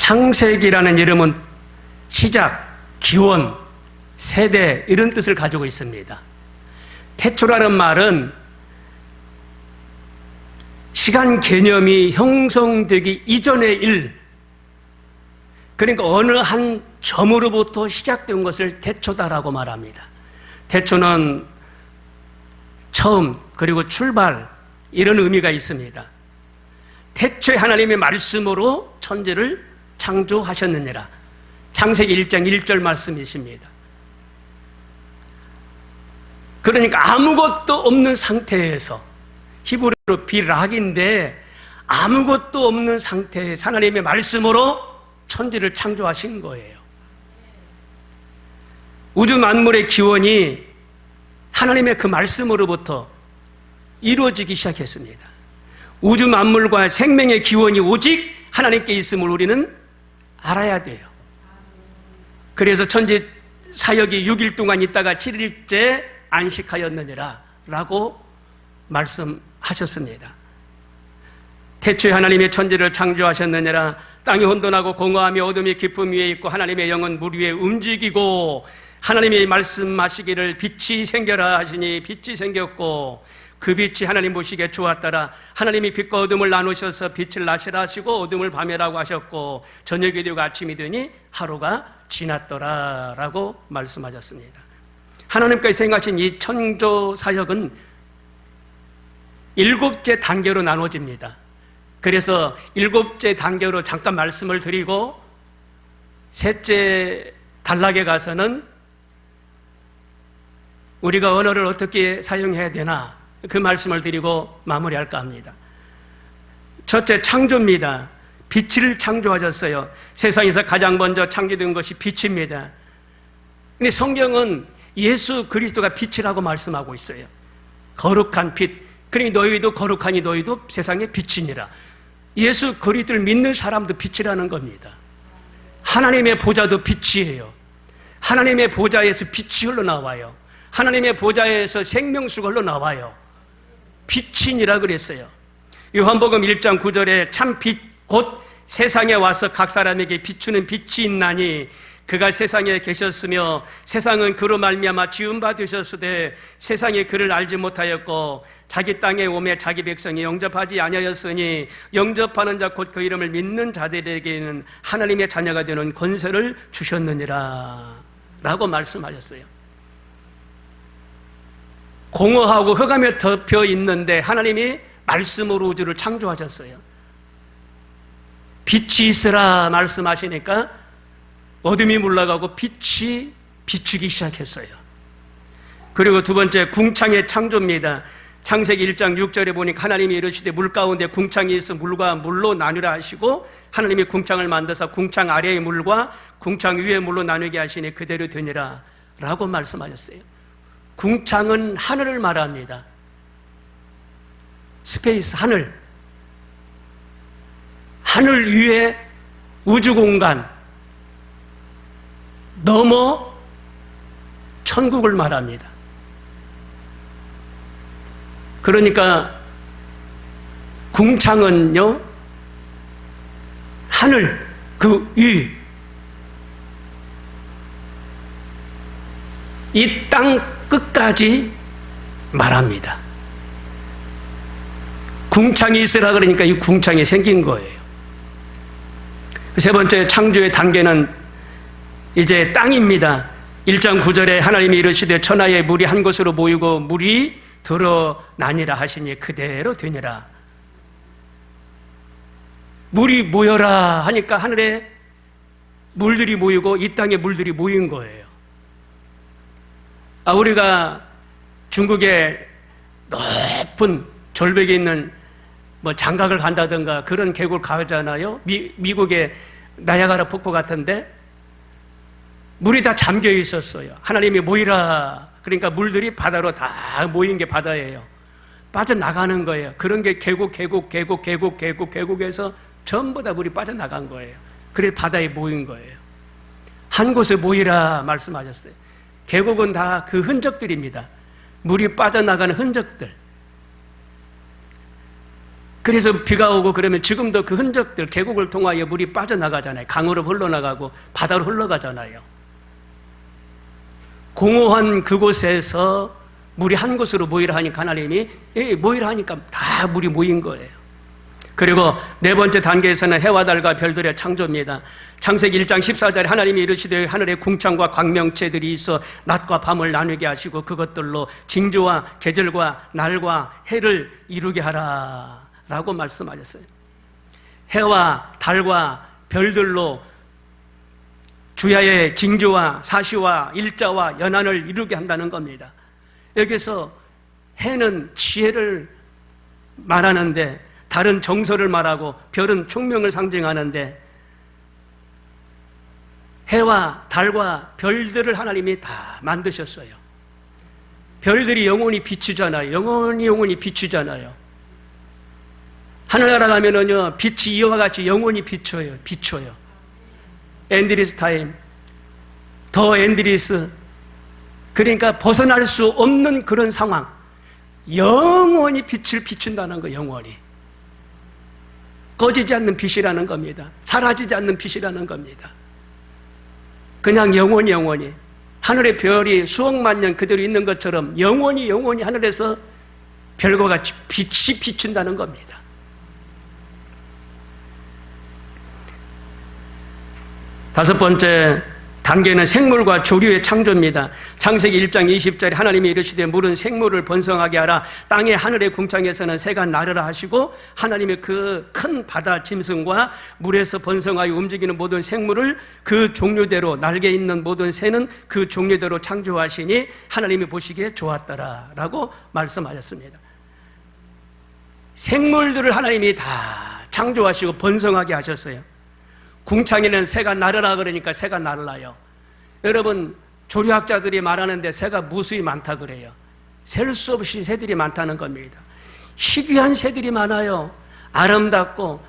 창세기라는 이름은 시작, 기원, 세대 이런 뜻을 가지고 있습니다. 태초라는 말은 시간 개념이 형성되기 이전의 일, 그러니까 어느 한 점으로부터 시작된 것을 태초다라고 말합니다. 태초는 처음, 그리고 출발 이런 의미가 있습니다. 태초에 하나님의 말씀으로 천지를 창조하셨느니라. 창세기 1장 1절 말씀이십니다. 그러니까 아무것도 없는 상태에서, 히브리어로 비락인데 아무것도 없는 상태에서 하나님의 말씀으로 천지를 창조하신 거예요. 우주 만물의 기원이 하나님의 그 말씀으로부터 이루어지기 시작했습니다. 우주 만물과 생명의 기원이 오직 하나님께 있음을 우리는 알아야 돼요. 그래서 천지 사역이 6일 동안 있다가 7일째 안식하였느니라 라고 말씀하셨습니다. 태초에 하나님의 천지를 창조하셨느니라. 땅이 혼돈하고 공허하며 어둠이 깊음 위에 있고 하나님의 영은 물 위에 움직이고 하나님의 말씀하시기를 빛이 생겨라 하시니 빛이 생겼고 그 빛이 하나님 보시기에 좋았더라. 하나님이 빛과 어둠을 나누셔서 빛을 낮이라 하시고 어둠을 밤이라고 하셨고 저녁이 되고 아침이 되니 하루가 지났더라 라고 말씀하셨습니다. 하나님께서 행하신 이 창조 사역은 7째 단계로 나눠집니다. 그래서 7째 단계로 잠깐 말씀을 드리고 셋째 단락에 가서는 우리가 언어를 어떻게 사용해야 되나 그 말씀을 드리고 마무리할까 합니다. 첫째, 창조입니다. 빛을 창조하셨어요. 세상에서 가장 먼저 창조된 것이 빛입니다. 근데 성경은 예수 그리스도가 빛이라고 말씀하고 있어요. 거룩한 빛. 그러니 너희도 거룩하니 너희도 세상의 빛이니라. 예수 그리스도를 믿는 사람도 빛이라는 겁니다. 하나님의 보좌도 빛이에요. 하나님의 보좌에서 빛이 흘러나와요. 하나님의 보좌에서 생명수가 흘러나와요. 빛이니라 그랬어요. 요한복음 1장 9절에 참 빛 곧 세상에 와서 각 사람에게 비추는 빛이 있나니 그가 세상에 계셨으며 세상은 그로 말미암아 지은 바 되셨으되 세상이 그를 알지 못하였고 자기 땅에 오매 자기 백성이 영접하지 아니하였으니 영접하는 자 곧 그 이름을 믿는 자들에게는 하나님의 자녀가 되는 권세를 주셨느니라 라고 말씀하셨어요. 공허하고 흑암에 덮여 있는데 하나님이 말씀으로 우주를 창조하셨어요. 빛이 있으라 말씀하시니까 어둠이 물러가고 빛이 비추기 시작했어요. 그리고 두 번째, 궁창의 창조입니다. 창세기 1장 6절에 보니까 하나님이 이르시되 물 가운데 궁창이 있어 물과 물로 나누라 하시고 하나님이 궁창을 만드사 궁창 아래의 물과 궁창 위의 물로 나누게 하시니 그대로 되니라 라고 말씀하셨어요. 궁창은 하늘을 말합니다. 스페이스, 하늘. 하늘 위에 우주 공간 넘어 천국을 말합니다. 그러니까 궁창은요, 하늘 그 위, 이 땅 끝까지 말합니다. 궁창이 있으라 그러니까 이 궁창이 생긴 거예요. 세 번째 창조의 단계는 이제 땅입니다. 1장 9절에 하나님이 이르시되 천하에 물이 한 곳으로 모이고 물이 드러나니라 하시니 그대로 되니라. 물이 모여라 하니까 하늘에 물들이 모이고 이 땅에 물들이 모인 거예요. 우리가 중국의 높은 절벽에 있는 장각을 간다든가 그런 계곡을 가잖아요. 미국의 나야가라 폭포 같은데 물이 다 잠겨 있었어요. 하나님이 모이라 그러니까 물들이 바다로 다 모인 게 바다예요. 빠져나가는 거예요. 그런 게 계곡에서 전부 다 물이 빠져나간 거예요. 그래 바다에 모인 거예요. 한 곳에 모이라 말씀하셨어요. 계곡은 다 그 흔적들입니다. 물이 빠져나가는 흔적들. 그래서 비가 오고 그러면 지금도 그 흔적들, 계곡을 통하여 물이 빠져나가잖아요. 강으로 흘러나가고 바다로 흘러가잖아요. 공허한 그곳에서 물이 한 곳으로 모이라 하니까 하나님이 모이라 하니까 다 물이 모인 거예요. 그리고 네 번째 단계에서는 해와 달과 별들의 창조입니다. 창세기 1장 14절에 하나님이 이르시되 하늘에 궁창과 광명체들이 있어 낮과 밤을 나누게 하시고 그것들로 징조와 계절과 날과 해를 이루게 하라 라고 말씀하셨어요. 해와 달과 별들로 주야의 징조와 사시와 일자와 연한을 이루게 한다는 겁니다. 여기서 해는 지혜를 말하는데 달은 정서를 말하고 별은 총명을 상징하는데 해와 달과 별들을 하나님이 다 만드셨어요. 별들이 영원히 비추잖아요. 영원히 비추잖아요. 하늘나라 가면은요, 빛이 이와 같이 영원히 비춰요. 엔드리스 타임, 더 엔드리스. 그러니까 벗어날 수 없는 그런 상황. 영원히 빛을 비춘다는 거, 영원히. 꺼지지 않는 빛이라는 겁니다. 사라지지 않는 빛이라는 겁니다. 그냥 영원히 하늘의 별이 수억만 년 그대로 있는 것처럼 영원히 하늘에서 별과 같이 빛이 비춘다는 겁니다. 다섯 번째 단계는 생물과 조류의 창조입니다. 창세기 1장 20절에 하나님이 이르시되 물은 생물을 번성하게 하라. 땅의 하늘의 궁창에서는 새가 나르라 하시고 하나님의 그 큰 바다 짐승과 물에서 번성하여 움직이는 모든 생물을 그 종류대로 날개 있는 모든 새는 그 종류대로 창조하시니 하나님이 보시기에 좋았더라 라고 말씀하셨습니다. 생물들을 하나님이 다 창조하시고 번성하게 하셨어요. 궁창에는 새가 나르라 그러니까 새가 날라요. 여러분, 조류학자들이 말하는데 새가 무수히 많다 그래요. 셀 수 없이 새들이 많다는 겁니다. 희귀한 새들이 많아요. 아름답고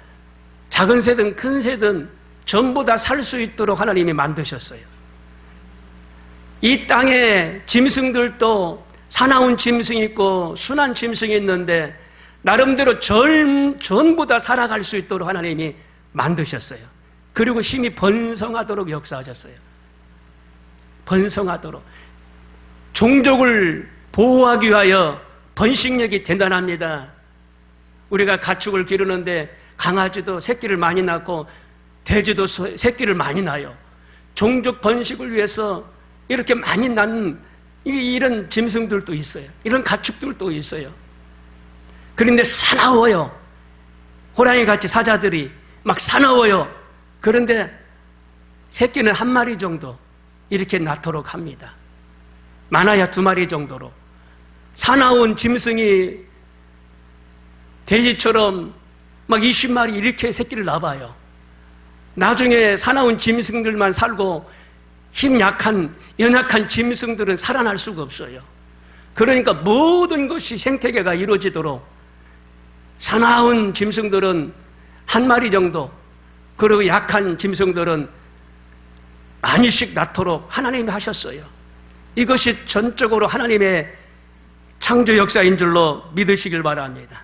작은 새든 큰 새든 전부 다 살 수 있도록 하나님이 만드셨어요. 이 땅에 짐승들도 사나운 짐승이 있고 순한 짐승이 있는데 나름대로 전부 다 살아갈 수 있도록 하나님이 만드셨어요. 그리고 심히 번성하도록 역사하셨어요. 번성하도록. 종족을 보호하기 위하여 번식력이 대단합니다. 우리가 가축을 기르는데 강아지도 새끼를 많이 낳고 돼지도 새끼를 많이 낳아요. 종족 번식을 위해서 이렇게 많이 낳는 이런 짐승들도 있어요. 이런 가축들도 있어요. 그런데 사나워요. 호랑이같이 사자들이 막 사나워요. 그런데 새끼는 한 마리 정도 이렇게 낳도록 합니다. 많아야 2마리 정도로. 사나운 짐승이 돼지처럼 막 20마리 이렇게 새끼를 낳아요. 나중에 사나운 짐승들만 살고 힘 약한, 연약한 짐승들은 살아날 수가 없어요. 그러니까 모든 것이 생태계가 이루어지도록 사나운 짐승들은 한 마리 정도, 그리고 약한 짐승들은 많이씩 낳도록 하나님이 하셨어요. 이것이 전적으로 하나님의 창조 역사인 줄로 믿으시길 바랍니다.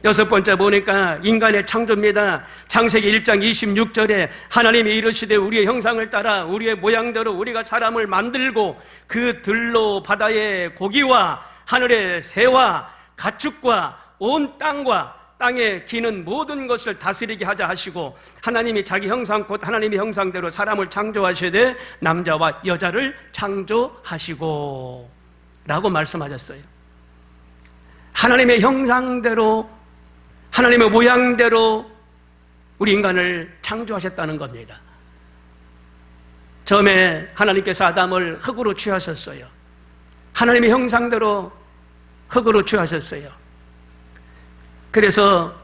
여섯 번째 보니까 인간의 창조입니다. 창세기 1장 26절에 하나님이 이르시되 우리의 형상을 따라 우리의 모양대로 우리가 사람을 만들고 그 들로 바다의 고기와 하늘의 새와 가축과 온 땅과 땅에 기는 모든 것을 다스리게 하자 하시고 하나님이 자기 형상 곧 하나님의 형상대로 사람을 창조하시되 남자와 여자를 창조하시고 라고 말씀하셨어요. 하나님의 형상대로 하나님의 모양대로 우리 인간을 창조하셨다는 겁니다. 처음에 하나님께서 아담을 흙으로 취하셨어요. 하나님의 형상대로 흙으로 취하셨어요. 그래서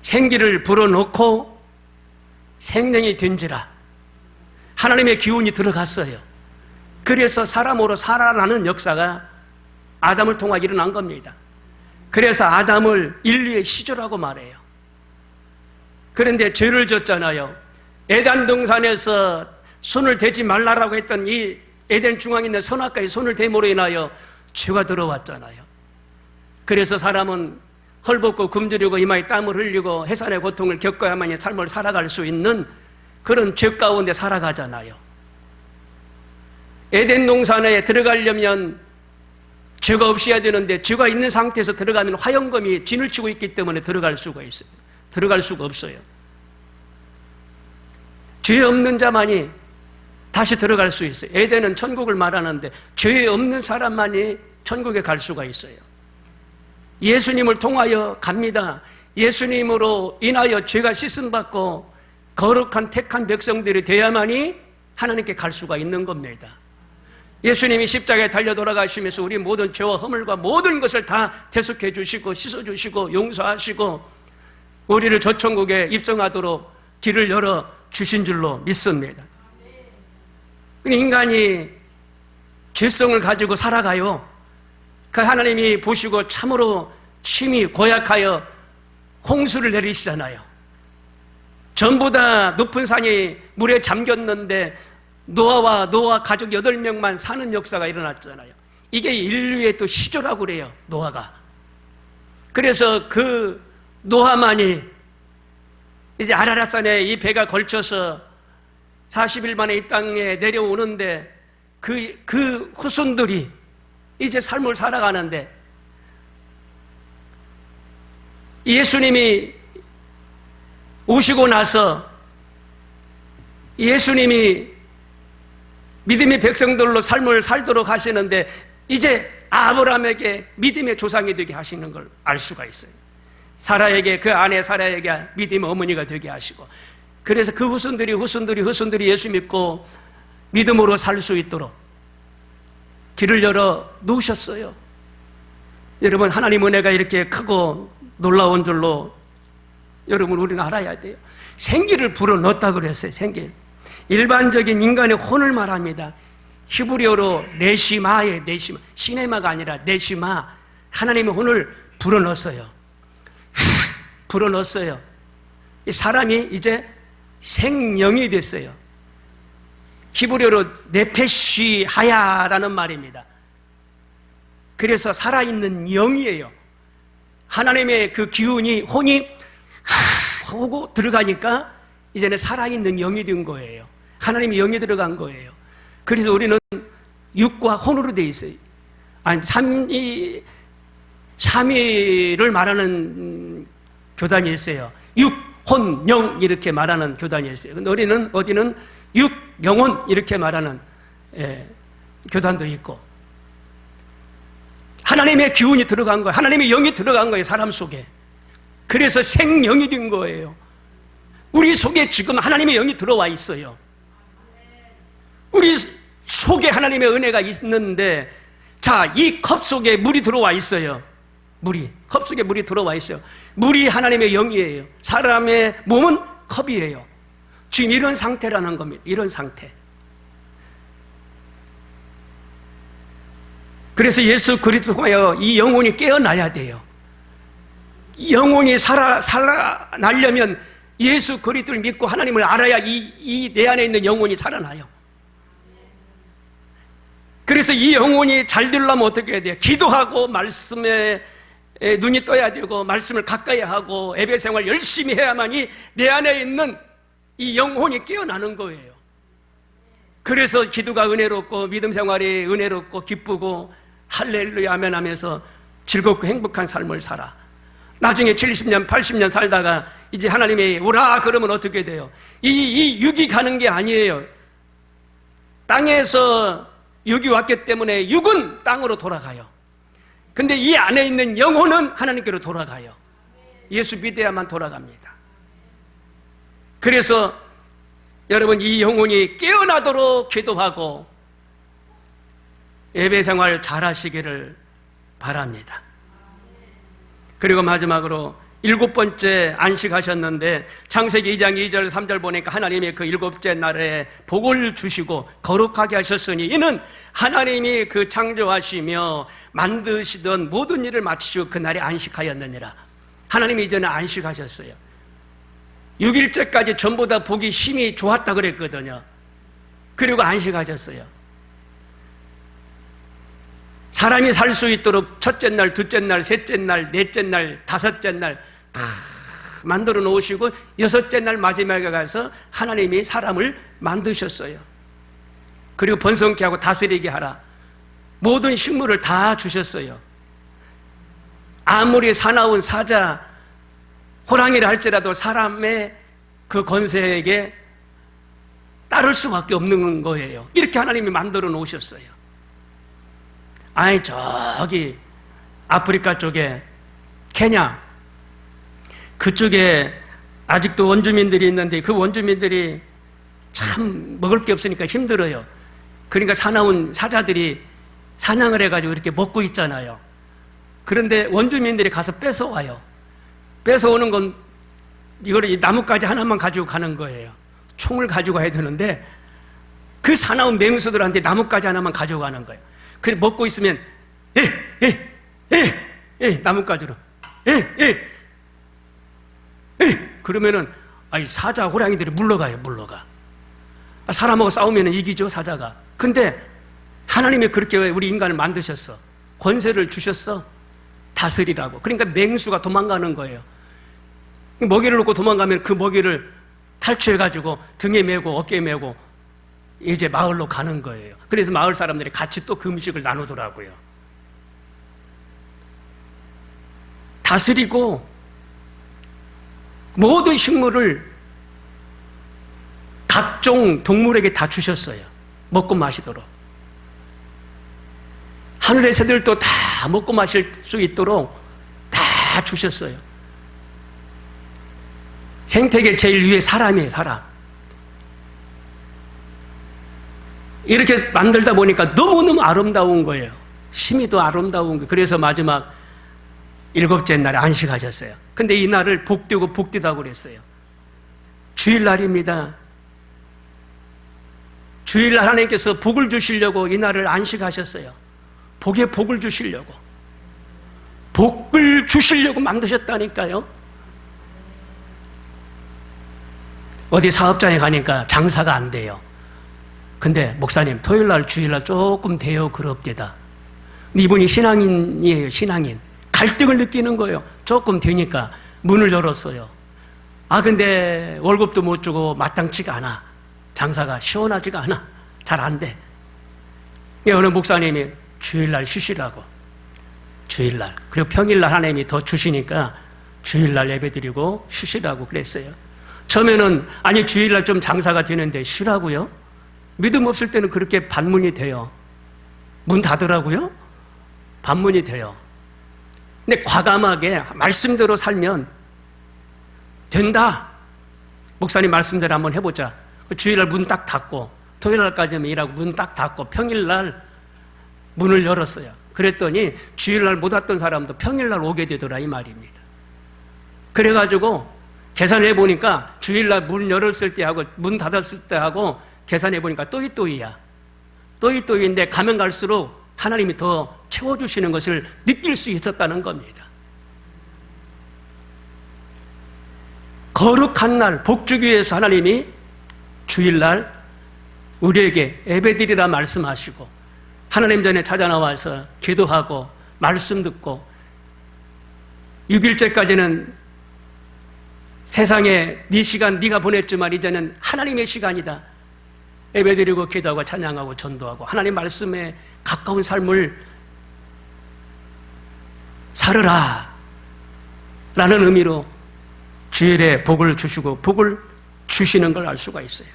생기를 불어넣고 생명이 된지라 하나님의 기운이 들어갔어요. 그래서 사람으로 살아나는 역사가 아담을 통해 일어난 겁니다. 그래서 아담을 인류의 시조라고 말해요. 그런데 죄를 졌잖아요. 에덴 동산에서 손을 대지 말라라고 했던 이 에덴 중앙에 있는 선악과에 손을 대므로 인하여 죄가 들어왔잖아요. 그래서 사람은 헐벗고 굶주리고 이마에 땀을 흘리고 해산의 고통을 겪어야만이 삶을 살아갈 수 있는 그런 죄 가운데 살아가잖아요. 에덴 동산에 들어가려면 죄가 없어야 되는데 죄가 있는 상태에서 들어가면 화영검이 진을 치고 있기 때문에 들어갈 수가 있어요. 들어갈 수가 없어요. 죄 없는 자만이 다시 들어갈 수 있어요. 에덴은 천국을 말하는데 죄 없는 사람만이 천국에 갈 수가 있어요. 예수님을 통하여 갑니다. 예수님으로 인하여 죄가 씻음받고 거룩한 택한 백성들이 되어야만이 하나님께 갈 수가 있는 겁니다. 예수님이 십자가에 달려 돌아가시면서 우리 모든 죄와 허물과 모든 것을 다 대속해 주시고 씻어주시고 용서하시고 우리를 저 천국에 입성하도록 길을 열어 주신 줄로 믿습니다. 인간이 죄성을 가지고 살아가요. 그 하나님이 보시고 참으로 심히 고약하여 홍수를 내리시잖아요. 전부 다 높은 산이 물에 잠겼는데 노아와 노아 가족 8명만 사는 역사가 일어났잖아요. 이게 인류의 또 시조라고 그래요, 노아가. 그래서 그 노아만이 이제 아라랏산에 이 배가 걸쳐서 40일 만에 이 땅에 내려오는데 그 후손들이 이제 삶을 살아가는데 예수님이 오시고 나서 예수님이 믿음의 백성들로 삶을 살도록 하시는데 이제 아브라함에게 믿음의 조상이 되게 하시는 걸 알 수가 있어요. 사라에게, 그 아내 사라에게 믿음의 어머니가 되게 하시고, 그래서 그 후손들이 예수 믿고 믿음으로 살 수 있도록 길을 열어 놓으셨어요. 여러분, 하나님 은혜가 이렇게 크고 놀라운 줄로 여러분 우리는 알아야 돼요. 생기를 불어넣었다 그랬어요. 생기. 일반적인 인간의 혼을 말합니다. 히브리어로 네시마의 네시마, 시네마가 아니라 네시마. 하나님의 혼을 불어넣었어요. 불어넣었어요. 이 사람이 이제 생명이 됐어요. 히브리어로 네페시 하야라는 말입니다. 그래서 살아있는 영이에요. 하나님의 그 기운이 혼이 하고 들어가니까 이제는 살아있는 영이 된 거예요. 하나님의 영이 들어간 거예요. 그래서 우리는 육과 혼으로 돼 있어요. 아니, 삼위를 말하는 교단이 있어요. 육, 혼, 영 이렇게 말하는 교단이 있어요. 근데 우리는 어디는 육, 영혼 이렇게 말하는 교단도 있고, 하나님의 기운이 들어간 거예요. 하나님의 영이 들어간 거예요, 사람 속에. 그래서 생명이 된 거예요. 우리 속에 지금 하나님의 영이 들어와 있어요. 우리 속에 하나님의 은혜가 있는데, 자, 이 컵 속에 물이 들어와 있어요. 컵 속에 물이 들어와 있어요. 물이 하나님의 영이에요. 사람의 몸은 컵이에요. 지금 이런 상태라는 겁니다. 이런 상태. 그래서 예수 그리스도 통하여 이 영혼이 깨어나야 돼요. 영혼이 살아나려면 예수 그리스도를 믿고 하나님을 알아야 이 내 안에 있는 영혼이 살아나요. 그래서 이 영혼이 잘 되려면 어떻게 해야 돼요? 기도하고 말씀에 눈이 떠야 되고 말씀을 가까이 하고 예배 생활 열심히 해야만이 내 안에 있는 이 영혼이 깨어나는 거예요. 그래서 기도가 은혜롭고 믿음 생활이 은혜롭고 기쁘고 할렐루야 아멘 하면서 즐겁고 행복한 삶을 살아. 나중에 70년 80년 살다가 이제 하나님이 오라 그러면 어떻게 돼요? 이 육이 가는 게 아니에요. 땅에서 육이 왔기 때문에 육은 땅으로 돌아가요. 근데 이 안에 있는 영혼은 하나님께로 돌아가요. 예수 믿어야만 돌아갑니다. 그래서 여러분, 이 영혼이 깨어나도록 기도하고 예배 생활 잘 하시기를 바랍니다. 그리고 마지막으로 7번째 안식하셨는데 창세기 2장 2절 3절 보니까 하나님이 그 7째 날에 복을 주시고 거룩하게 하셨으니 이는 하나님이 그 창조하시며 만드시던 모든 일을 마치시고 그날에 안식하였느니라. 하나님이 이전에 안식하셨어요. 6일째까지 전부 다 보기 힘이 좋았다 그랬거든요. 그리고 안식하셨어요. 사람이 살 수 있도록 첫째 날, 둘째 날, 셋째 날, 넷째 날, 다섯째 날 다 만들어 놓으시고 여섯째 날 마지막에 가서 하나님이 사람을 만드셨어요. 그리고 번성케 하고 다스리게 하라. 모든 식물을 다 주셨어요. 아무리 사나운 사자, 호랑이라 할지라도 사람의 그 권세에게 따를 수밖에 없는 거예요. 이렇게 하나님이 만들어 놓으셨어요. 아니 저기 아프리카 쪽에 케냐 그쪽에 아직도 원주민들이 있는데 그 원주민들이 참 먹을 게 없으니까 힘들어요. 그러니까 사나운 사자들이 사냥을 해가지고 이렇게 먹고 있잖아요. 그런데 원주민들이 가서 뺏어와요. 뺏어오는 건 이거를 나뭇가지 하나만 가지고 가는 거예요. 총을 가지고 가야 되는데 그 사나운 맹수들한테 나뭇가지 하나만 가지고 가는 거예요. 그래 먹고 있으면 나뭇가지로 그러면은 사자 호랑이들이 물러가요. 물러가. 사람하고 싸우면 이기죠 사자가. 근데 하나님이 그렇게 우리 인간을 만드셨어. 권세를 주셨어. 다스리라고. 그러니까 맹수가 도망가는 거예요. 먹이를 놓고 도망가면 그 먹이를 탈취해가지고 등에 메고 어깨에 메고 이제 마을로 가는 거예요. 그래서 마을 사람들이 같이 또 그 음식을 나누더라고요. 다스리고 모든 식물을 각종 동물에게 다 주셨어요. 먹고 마시도록. 하늘의 새들도 다 먹고 마실 수 있도록 다 주셨어요. 생태계 제일 위에 사람이에요. 사람. 이렇게 만들다 보니까 너무너무 아름다운 거예요. 심히도 아름다운 거예요. 그래서 마지막 7째 날에 안식하셨어요. 근데 이 날을 복되고 복되다고 그랬어요. 주일날입니다. 주일날 하나님께서 복을 주시려고 이 날을 안식하셨어요. 복에 복을 주시려고. 복을 주시려고 만드셨다니까요. 어디 사업장에 가니까 장사가 안 돼요. 근데 목사님 토요일날 주일날 조금 돼요. 그럽디다. 이분이 신앙인이에요. 신앙인. 갈등을 느끼는 거예요. 조금 되니까 문을 열었어요. 근데 월급도 못 주고 마땅치가 않아. 장사가 시원하지가 않아. 잘 안 돼. 어느 목사님이 주일날 쉬시라고. 주일날. 그리고 평일날 하나님이 더 주시니까 주일날 예배드리고 쉬시라고 그랬어요. 처음에는 아니 주일날 좀 장사가 되는데 쉬라고요? 믿음 없을 때는 그렇게 반문이 돼요. 문 닫으라고요? 반문이 돼요. 근데 과감하게 말씀대로 살면 된다. 목사님 말씀대로 한번 해보자. 주일날 문 딱 닫고 토요일날까지는 일하고 문 딱 닫고 평일날 문을 열었어요. 그랬더니 주일날 못 왔던 사람도 평일날 오게 되더라 이 말입니다. 그래가지고 계산해 보니까 주일날 문 열었을 때하고 문 닫았을 때하고 계산해 보니까 또이또이야. 또이또이인데 가면 갈수록 하나님이 더 채워주시는 것을 느낄 수 있었다는 겁니다. 거룩한 날 복 주기 위해서 하나님이 주일날 우리에게 예배드리라 말씀하시고 하나님 전에 찾아 나와서 기도하고 말씀 듣고 6일째까지는 세상에 네 시간 네가 보냈지만 이제는 하나님의 시간이다. 예배드리고 기도하고 찬양하고 전도하고 하나님 말씀에 가까운 삶을 살으라 라는 의미로 주일에 복을 주시고 복을 주시는 걸 알 수가 있어요.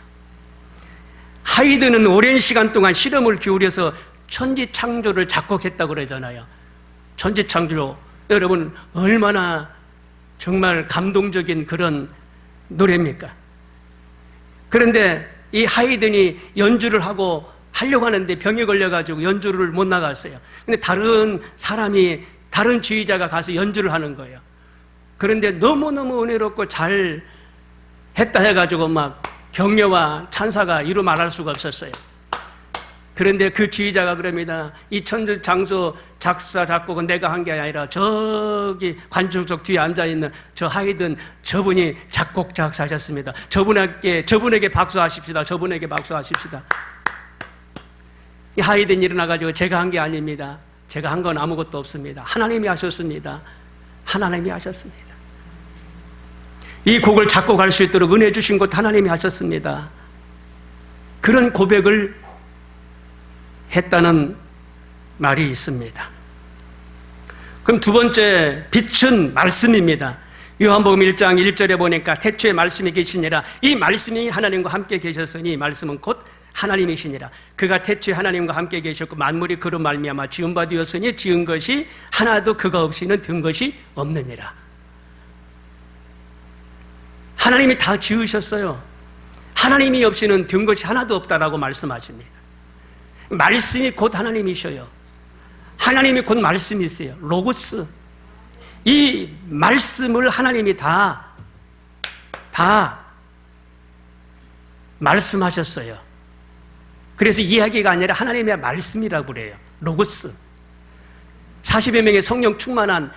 하이드는 오랜 시간 동안 실험을 기울여서 천지창조를 작곡했다고 그러잖아요. 천지창조 여러분 얼마나 정말 감동적인 그런 노래입니까? 그런데 이 하이든이 연주를 하려고 하는데 병에 걸려가지고 연주를 못 나갔어요. 근데 다른 사람이, 다른 지휘자가 가서 연주를 하는 거예요. 그런데 너무너무 은혜롭고 잘 했다 해가지고 막 격려와 찬사가 이루 말할 수가 없었어요. 그런데 그 지휘자가 그럽니다. 이 천지창조 작사, 작곡은 내가 한 게 아니라 저기 관중석 뒤에 앉아있는 저 하이든 저분이 작곡, 작사하셨습니다. 저분에게 박수하십시다. 저분에게 박수하십시다. 이 하이든 일어나가지고 제가 한 게 아닙니다. 제가 한 건 아무것도 없습니다. 하나님이 하셨습니다. 하나님이 하셨습니다. 이 곡을 작곡할 수 있도록 은혜 주신 것 하나님이 하셨습니다. 그런 고백을 했다는 말이 있습니다. 그럼 두 번째 빛은 말씀입니다. 요한복음 1장 1절에 보니까 태초에 말씀이 계시니라. 이 말씀이 하나님과 함께 계셨으니 말씀은 곧 하나님이시니라. 그가 태초에 하나님과 함께 계셨고 만물이 그로 말미암아 지은 바 되었으니 지은 것이 하나도 그가 없이는 된 것이 없느니라. 하나님이 다 지으셨어요. 하나님이 없이는 된 것이 하나도 없다라고 말씀하십니다. 말씀이 곧 하나님이셔요. 하나님이 곧 말씀이세요. 로고스. 이 말씀을 하나님이 다 말씀하셨어요. 그래서 이야기가 아니라 하나님의 말씀이라고 그래요. 로고스. 40여 명의 성령 충만한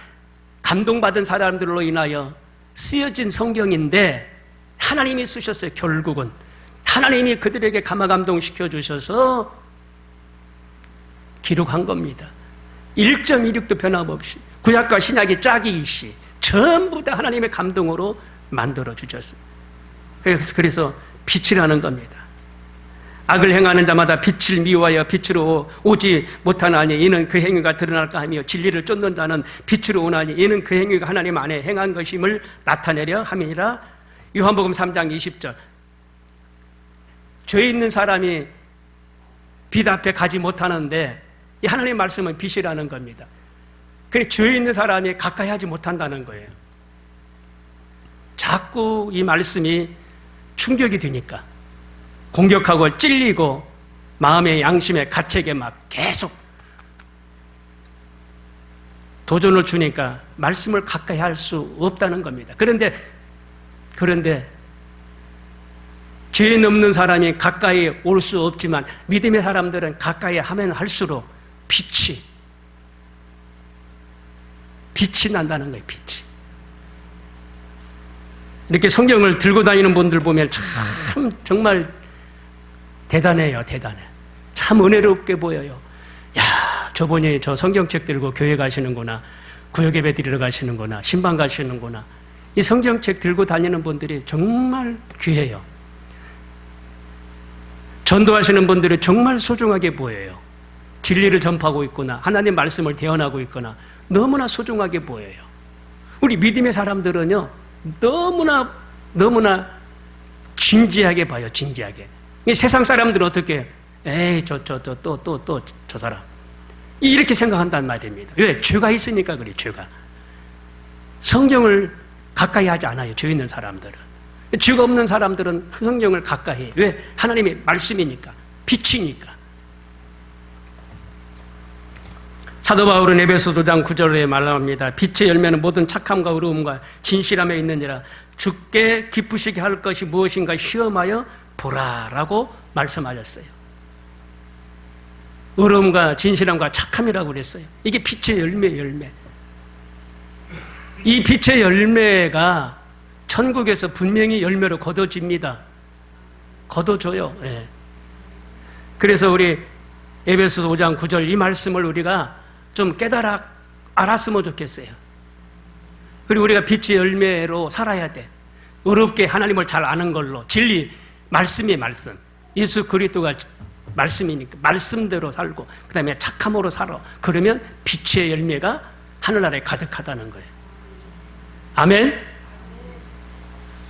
감동받은 사람들로 인하여 쓰여진 성경인데 하나님이 쓰셨어요. 결국은 하나님이 그들에게 감화감동시켜 주셔서 기록한 겁니다. 1.16도 변함없이 구약과 신약의 짝이이시 전부 다 하나님의 감동으로 만들어 주셨습니다. 그래서 빛이라는 겁니다. 악을 행하는 자마다 빛을 미워하여 빛으로 오지 못하나니 이는 그 행위가 드러날까 하며 진리를 쫓는 자는 빛으로 오나니 이는 그 행위가 하나님 안에 행한 것임을 나타내려 함이니라. 요한복음 3장 20절. 죄 있는 사람이 빛 앞에 가지 못하는데 이 하나님의 말씀은 빛이라는 겁니다. 그래 죄 있는 사람이 가까이 하지 못한다는 거예요. 자꾸 이 말씀이 충격이 되니까 공격하고 찔리고 마음의 양심의 가책에 막 계속 도전을 주니까 말씀을 가까이 할 수 없다는 겁니다. 그런데 죄 넘는 사람이 가까이 올 수 없지만 믿음의 사람들은 가까이 하면 할수록 빛이 난다는 거예요. 빛이. 이렇게 성경을 들고 다니는 분들 보면 참 정말 대단해요. 대단해. 참 은혜롭게 보여요. 야, 저분이 저 성경책 들고 교회 가시는구나, 구역 예배 드리러 가시는구나, 신방 가시는구나. 이 성경책 들고 다니는 분들이 정말 귀해요. 전도하시는 분들이 정말 소중하게 보여요. 진리를 전파하고 있거나 하나님 말씀을 대언하고 있거나 너무나 소중하게 보여요. 우리 믿음의 사람들은요 너무나 진지하게 봐요. 진지하게. 세상 사람들은 어떻게 에이 저 사람 이렇게 생각한단 말입니다. 왜? 죄가 있으니까 그래요. 죄가. 성경을 가까이 하지 않아요. 죄 있는 사람들은. 죄가 없는 사람들은 성경을 가까이 해요. 왜? 하나님의 말씀이니까, 빛이니까. 사도 바울은 에베소 5장 9절에 말합니다. 빛의 열매는 모든 착함과 의로움과 진실함에 있느니라. 주께 기쁘시게 할 것이 무엇인가 시험하여 보라라고 말씀하셨어요. 의로움과 진실함과 착함이라고 그랬어요. 이게 빛의 열매. 이 빛의 열매가 천국에서 분명히 열매로 거둬집니다. 거둬줘요. 예. 그래서 우리 에베소 5장 9절 이 말씀을 우리가 좀 알았으면 좋겠어요. 그리고 우리가 빛의 열매로 살아야 돼. 의롭게 하나님을 잘 아는 걸로. 진리, 말씀이 말씀. 예수 그리스도가 말씀이니까 말씀대로 살고 그 다음에 착함으로 살아. 그러면 빛의 열매가 하늘나라에 가득하다는 거예요. 아멘.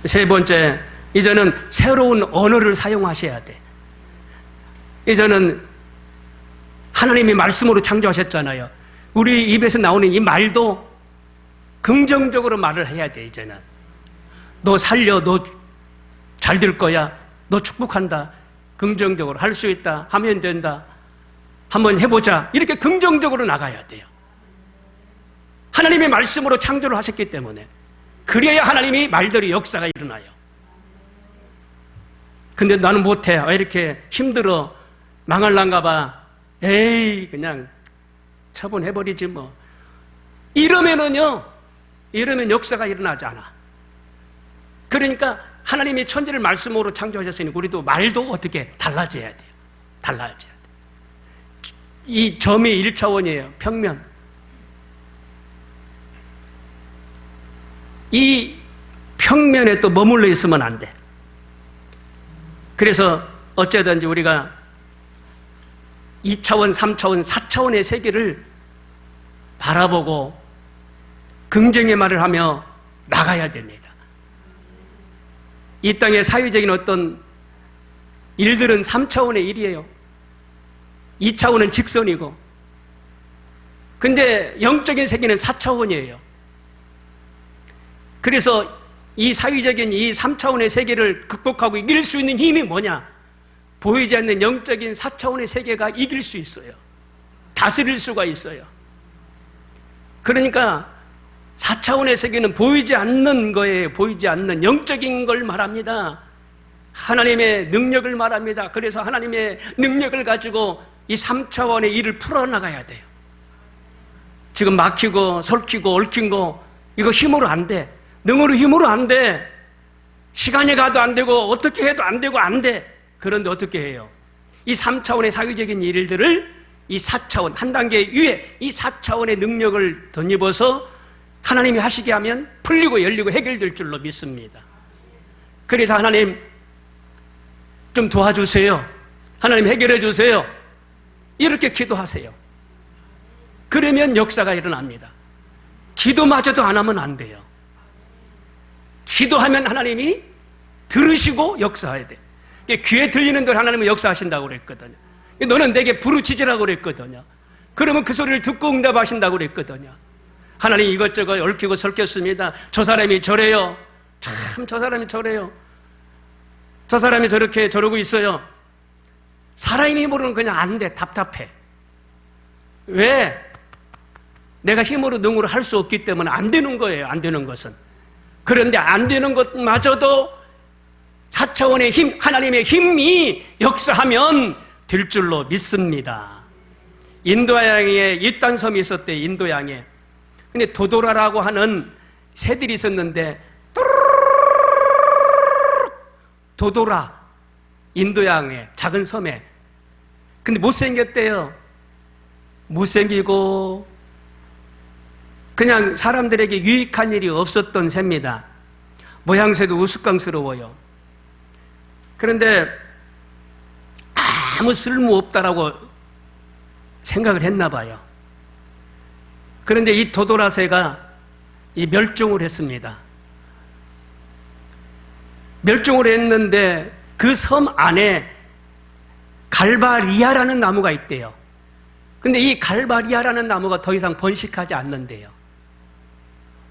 세 번째, 이제는 새로운 언어를 사용하셔야 돼. 이제는 하나님이 말씀으로 창조하셨잖아요. 우리 입에서 나오는 이 말도 긍정적으로 말을 해야 돼. 이제는 너 살려, 너 잘 될 거야, 너 축복한다, 긍정적으로 할 수 있다, 하면 된다, 한번 해보자, 이렇게 긍정적으로 나가야 돼요. 하나님의 말씀으로 창조를 하셨기 때문에 그래야 하나님이 말대로 역사가 일어나요. 근데 나는 못해, 왜 이렇게 힘들어, 망할란가 봐, 에이 그냥 처분해버리지 뭐, 이러면 역사가 일어나지 않아. 그러니까 하나님이 천지를 말씀으로 창조하셨으니 우리도 말도 어떻게 달라져야 돼요. 달라져야 돼. 이 점이 1차원이에요. 평면. 이 평면에 또 머물러 있으면 안 돼. 그래서 어쩌든지 우리가 2차원, 3차원, 4차원의 세계를 바라보고 긍정의 말을 하며 나가야 됩니다. 이 땅의 사회적인 어떤 일들은 3차원의 일이에요. 2차원은 직선이고, 근데 영적인 세계는 4차원이에요. 그래서 이 사회적인 이 3차원의 세계를 극복하고 이길 수 있는 힘이 뭐냐? 보이지 않는 영적인 4차원의 세계가 이길 수 있어요. 다스릴 수가 있어요. 그러니까 4차원의 세계는 보이지 않는 거예요. 보이지 않는 영적인 걸 말합니다. 하나님의 능력을 말합니다. 그래서 하나님의 능력을 가지고 이 3차원의 일을 풀어나가야 돼요. 지금 막히고 설키고 얽힌 거 이거 힘으로 안 돼. 능으로 힘으로 안 돼. 시간이 가도 안 되고 어떻게 해도 안 되고 안 돼. 그런데 어떻게 해요? 이 3차원의 사회적인 일들을 이 4차원 한 단계 위에 이 4차원의 능력을 덧입어서 하나님이 하시게 하면 풀리고 열리고 해결될 줄로 믿습니다. 그래서 하나님 좀 도와주세요. 하나님 해결해 주세요. 이렇게 기도하세요. 그러면 역사가 일어납니다. 기도마저도 안 하면 안 돼요. 기도하면 하나님이 들으시고 역사해야 돼. 귀에 들리는 대로 하나님은 역사하신다고 그랬거든요. 너는 내게 부르짖으라고 그랬거든요. 그러면 그 소리를 듣고 응답하신다고 그랬거든요. 하나님 이것저것 얽히고 설켰습니다. 저 사람이 저래요. 참 저 사람이 저래요. 저 사람이 저렇게 저러고 있어요. 사람의 힘으로는 그냥 안 돼. 답답해. 왜? 내가 힘으로 능으로 할 수 없기 때문에 안 되는 거예요. 안 되는 것은. 그런데 안 되는 것마저도 4차원의 힘, 하나님의 힘이 역사하면 될 줄로 믿습니다. 인도양에 이딴섬이 있었대요. 인도양에. 근데 도도라라고 하는 새들이 있었는데 도도라 인도양에 작은 섬에. 근데 못생겼대요. 못생기고 그냥 사람들에게 유익한 일이 없었던 새입니다. 모양새도 우스꽝스러워요. 그런데 아무 쓸모없다라고 생각을 했나 봐요. 그런데 이 도도라새가 이 멸종을 했습니다. 멸종을 했는데 그 섬 안에 갈바리아라는 나무가 있대요. 근데 이 갈바리아라는 나무가 더 이상 번식하지 않는데요.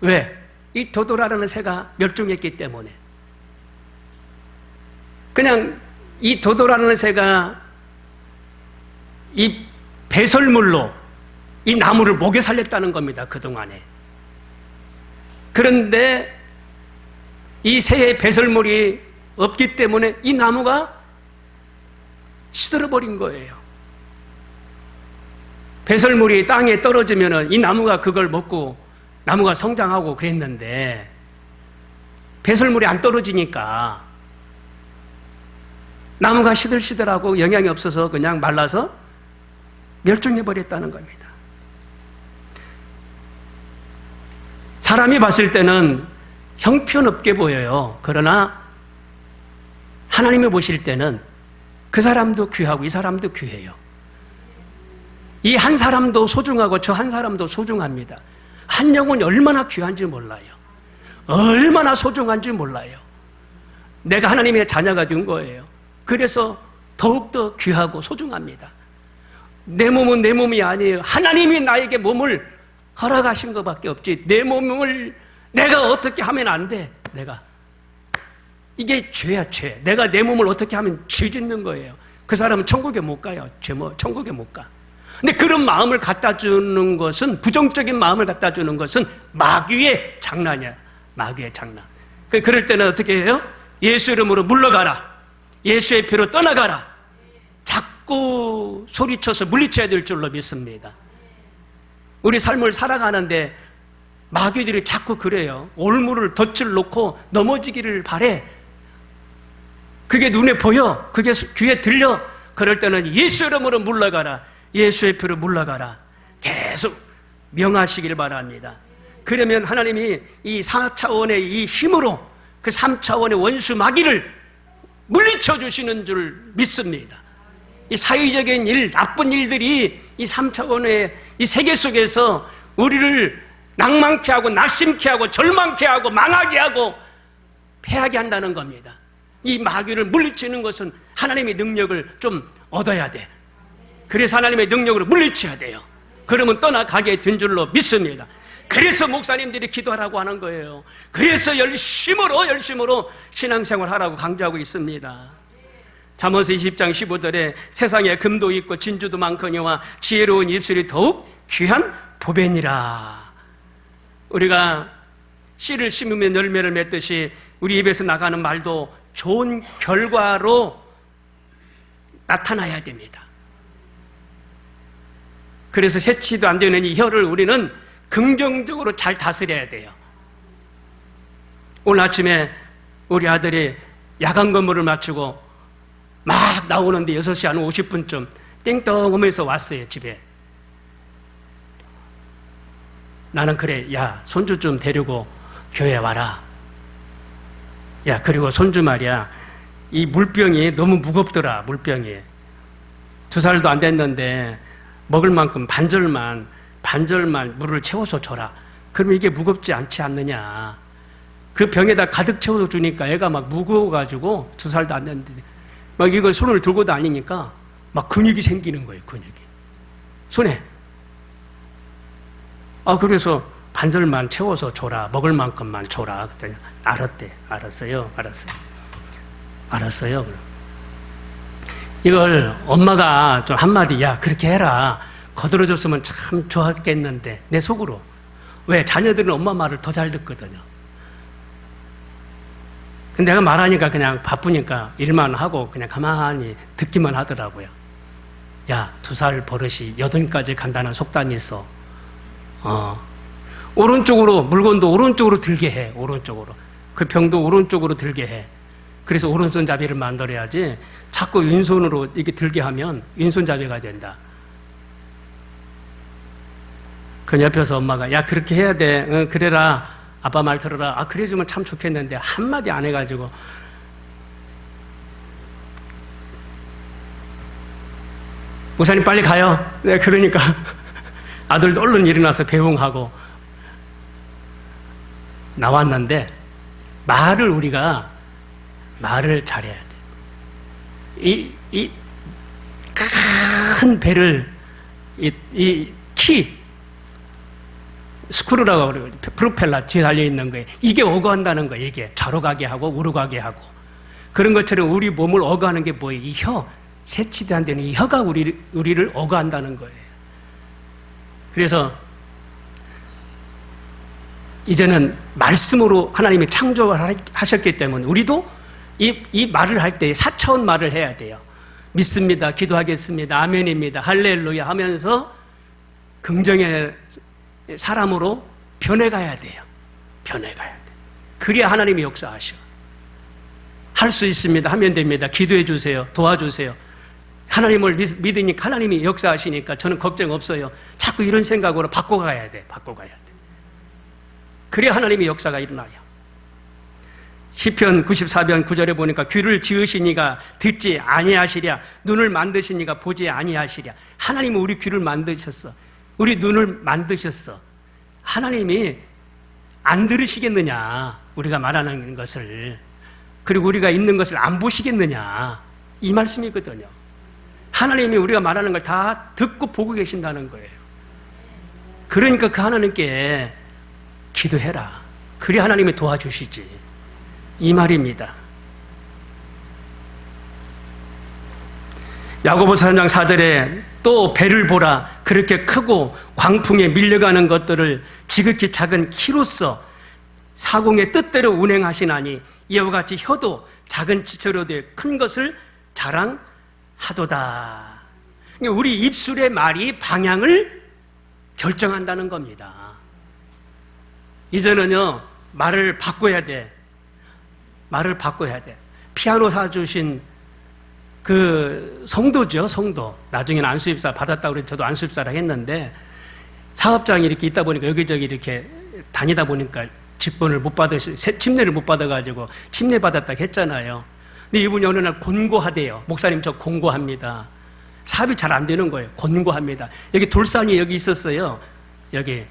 왜? 이 도도라라는 새가 멸종했기 때문에. 그냥 이 도도라는 새가 이 배설물로 이 나무를 먹여 살렸다는 겁니다. 그동안에. 그런데 이 새의 배설물이 없기 때문에 이 나무가 시들어버린 거예요. 배설물이 땅에 떨어지면 이 나무가 그걸 먹고 나무가 성장하고 그랬는데 배설물이 안 떨어지니까 나무가 시들시들하고 영양이 없어서 그냥 말라서 멸종해버렸다는 겁니다. 사람이 봤을 때는 형편없게 보여요. 그러나 하나님이 보실 때는 그 사람도 귀하고 이 사람도 귀해요. 이 한 사람도 소중하고 저 한 사람도 소중합니다. 한 영혼이 얼마나 귀한지 몰라요. 얼마나 소중한지 몰라요. 내가 하나님의 자녀가 된 거예요. 그래서 더욱더 귀하고 소중합니다. 내 몸은 내 몸이 아니에요. 하나님이 나에게 몸을 허락하신 것밖에 없지. 내 몸을 내가 어떻게 하면 안 돼. 내가. 이게 죄야, 죄. 내가 내 몸을 어떻게 하면 죄 짓는 거예요. 그 사람은 천국에 못 가요. 천국에 못 가. 근데 그런 마음을 갖다 주는 것은, 부정적인 마음을 갖다 주는 것은 마귀의 장난이야. 마귀의 장난. 그럴 때는 어떻게 해요? 예수 이름으로 물러가라. 예수의 피로 떠나가라. 자꾸 소리쳐서 물리쳐야 될 줄로 믿습니다. 우리 삶을 살아가는데 마귀들이 자꾸 그래요. 올무를 덫을 놓고 넘어지기를 바래. 그게 눈에 보여. 그게 귀에 들려. 그럴 때는 예수 이름으로 물러가라. 예수의 피로 물러가라. 계속 명하시길 바랍니다. 그러면 하나님이 이 4차원의 이 힘으로 그 3차원의 원수 마귀를 물리쳐 주시는 줄 믿습니다. 이 사회적인 일, 나쁜 일들이 이 3차원의 이 세계 속에서 우리를 낭만케 하고 낙심케 하고 절망케 하고 망하게 하고 패하게 한다는 겁니다. 이 마귀를 물리치는 것은 하나님의 능력을 좀 얻어야 돼. 그래서 하나님의 능력으로 물리쳐야 돼요. 그러면 떠나가게 된 줄로 믿습니다. 그래서 목사님들이 기도하라고 하는 거예요. 그래서 열심으로 신앙생활 하라고 강조하고 있습니다. 잠언서 20장 15절에 세상에 금도 있고 진주도 많거니와 지혜로운 입술이 더욱 귀한 보배니라. 우리가 씨를 심으면 열매를 맺듯이 우리 입에서 나가는 말도 좋은 결과로 나타나야 됩니다. 그래서 세치도 안 되는 이 혀를 우리는 긍정적으로 잘 다스려야 돼요. 오늘 아침에 우리 아들이 야간 근무를 마치고 막 나오는데 6시 한 50분쯤 땡떡하면서 왔어요, 집에. 나는 그래, 야, 손주 좀 데리고 교회 와라. 야, 그리고 손주 말이야, 이 물병이 너무 무겁더라, 물병이. 2살도 안 됐는데 먹을 만큼 반절만 물을 채워서 줘라. 그러면 이게 무겁지 않지 않느냐. 그 병에다 가득 채워서 주니까 애가 막 무거워가지고 2살도 안 됐는데 막 이걸 손을 들고 다니니까 막 근육이 생기는 거예요, 근육이. 손에. 그래서 반절만 채워서 줘라. 먹을 만큼만 줘라. 그랬더니 알았대. 알았어요. 이걸 엄마가 좀 한마디, 야, 그렇게 해라. 거들어줬으면 참 좋았겠는데, 내 속으로. 왜? 자녀들은 엄마 말을 더 잘 듣거든요. 근데 내가 말하니까 그냥 바쁘니까 일만 하고 그냥 가만히 듣기만 하더라고요. 야, 2살 버릇이 8까지 간다는 속담이 있어. 오른쪽으로, 물건도 오른쪽으로 들게 해, 오른쪽으로. 그 병도 오른쪽으로 들게 해. 그래서 오른손잡이를 만들어야지 자꾸 왼손으로 이렇게 들게 하면 왼손잡이가 된다. 그 옆에서 엄마가, 야, 그렇게 해야 돼. 응, 그래라. 아빠 말 들어라. 그래주면 참 좋겠는데 한마디 안 해가지고. 목사님 빨리 가요. 네, 그러니까 아들도 얼른 일어나서 배웅하고 나왔는데 우리가 말을 잘해야 돼. 이 큰 배를 스크루라고 그래요. 프로펠러 뒤에 달려있는 거예요. 이게 어거한다는 거예요. 이게 좌로 가게 하고 우로 가게 하고. 그런 것처럼 우리 몸을 어거하는 게 뭐예요? 이 혀, 세치도 안 되는 이 혀가 우리를 어거한다는 거예요. 그래서 이제는 말씀으로 하나님이 창조를 하셨기 때문에 우리도 이 말을 할 때 4차원 말을 해야 돼요. 믿습니다. 기도하겠습니다. 아멘입니다. 할렐루야 하면서 긍정의 사람으로 변해가야 돼요. 변해가야 돼. 그래야 하나님이 역사하셔. 할 수 있습니다. 하면 됩니다. 기도해 주세요. 도와주세요. 하나님을 믿으니까 하나님이 역사하시니까 저는 걱정 없어요. 자꾸 이런 생각으로 바꿔가야 돼. 그래야 하나님의 역사가 일어나요. 시편 94편 9절에 보니까 귀를 지으시니가 듣지 아니하시랴, 눈을 만드시니가 보지 아니하시랴. 하나님은 우리 귀를 만드셨어. 우리 눈을 만드셨어. 하나님이 안 들으시겠느냐, 우리가 말하는 것을. 그리고 우리가 있는 것을 안 보시겠느냐, 이 말씀이거든요. 하나님이 우리가 말하는 걸 다 듣고 보고 계신다는 거예요. 그러니까 그 하나님께 기도해라. 그래 하나님이 도와주시지, 이 말입니다. 야고보서 3장 4절에 또 배를 보라. 그렇게 크고 광풍에 밀려가는 것들을 지극히 작은 키로서 사공의 뜻대로 운행하시나니 이와 같이 혀도 작은 지체로 되어 큰 것을 자랑하도다. 우리 입술의 말이 방향을 결정한다는 겁니다. 이제는요, 말을 바꿔야 돼. 피아노 사주신 그 성도죠, 성도. 나중에는 안수입사 받았다고 그래서 저도 안수입사를 했는데 사업장이 이렇게 있다 보니까 여기저기 이렇게 다니다 보니까 직분을 못 침례를 못 받아가지고 침례 받았다고 했잖아요. 근데 이분이 어느 날 곤고하대요. 목사님 저 곤고합니다. 사업이 잘 안 되는 거예요. 곤고합니다. 여기 돌산이 여기 있었어요. 여기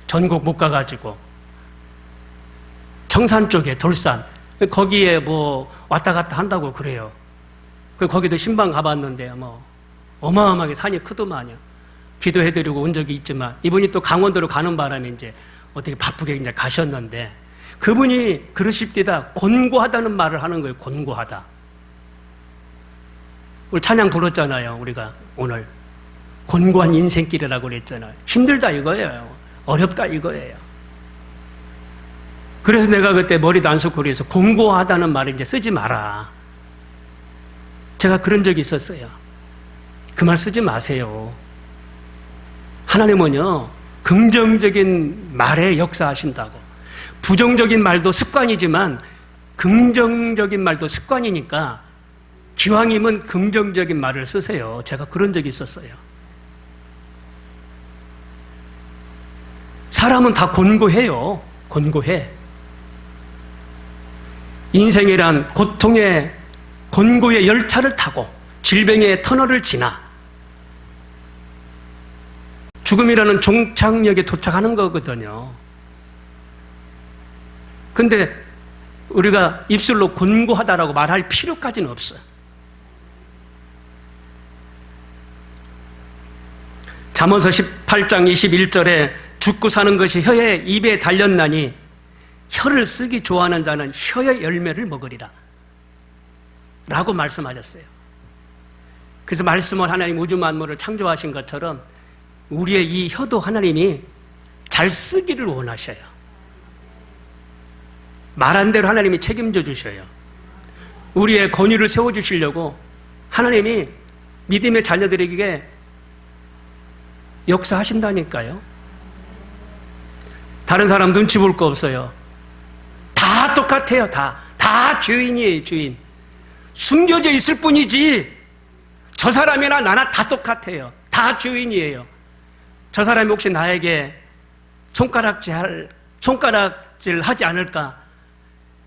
전국 못 가가지고 청산 쪽에 돌산 거기에 뭐 왔다 갔다 한다고 그래요. 거기도 신방 가봤는데 뭐 어마어마하게 산이 크더만요. 기도해드리고 온 적이 있지만 이분이 또 강원도로 가는 바람에 이제 어떻게 바쁘게 이제 가셨는데 그분이 그러십디다 곤고하다는 말을 하는 거예요. 곤고하다. 오늘 찬양 불렀잖아요. 우리가 오늘 곤고한 인생길이라고 그랬잖아요. 힘들다 이거예요. 어렵다 이거예요. 그래서 내가 그때 머리도 안 쏟고 그래서 곤고하다는 말을 이제 쓰지 마라. 제가 그런 적이 있었어요. 그 말 쓰지 마세요. 하나님은요, 긍정적인 말에 역사하신다고. 부정적인 말도 습관이지만 긍정적인 말도 습관이니까 기왕이면 긍정적인 말을 쓰세요. 제가 그런 적이 있었어요. 사람은 다 곤고해요. 곤고해. 인생이란 고통의 곤고의 열차를 타고 질병의 터널을 지나 죽음이라는 종착역에 도착하는 거거든요. 근데 우리가 입술로 곤고하다라고 말할 필요까지는 없어요. 잠언서 18장 21절에 죽고 사는 것이 혀에 입에 달렸나니 혀를 쓰기 좋아하는 자는 혀의 열매를 먹으리라 라고 말씀하셨어요. 그래서 말씀을 하나님 우주 만물을 창조하신 것처럼 우리의 이 혀도 하나님이 잘 쓰기를 원하셔요. 말한 대로 하나님이 책임져 주셔요. 우리의 권위를 세워주시려고 하나님이 믿음의 자녀들에게 역사하신다니까요. 다른 사람 눈치 볼 거 없어요. 다 똑같아요. 다 죄인이에요. 죄인. 숨겨져 있을 뿐이지 저 사람이나 나나 다 똑같아요. 다 죄인이에요. 저 사람이 혹시 나에게 손가락질 하지 않을까?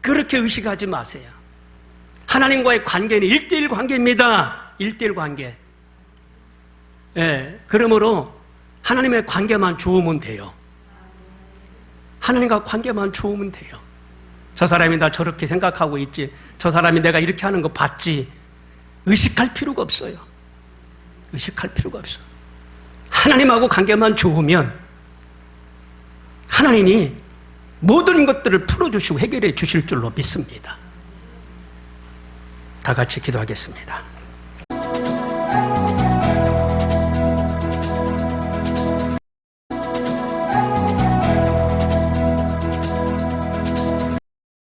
그렇게 의식하지 마세요. 하나님과의 관계는 1:1 관계입니다. 1:1 관계. 예, 그러므로 하나님의 관계만 좋으면 돼요. 하나님과 관계만 좋으면 돼요. 저 사람이 나 저렇게 생각하고 있지, 저 사람이 내가 이렇게 하는 거 봤지, 의식할 필요가 없어요. 의식할 필요가 없어요. 하나님하고 관계만 좋으면 하나님이 모든 것들을 풀어주시고 해결해 주실 줄로 믿습니다. 다 같이 기도하겠습니다.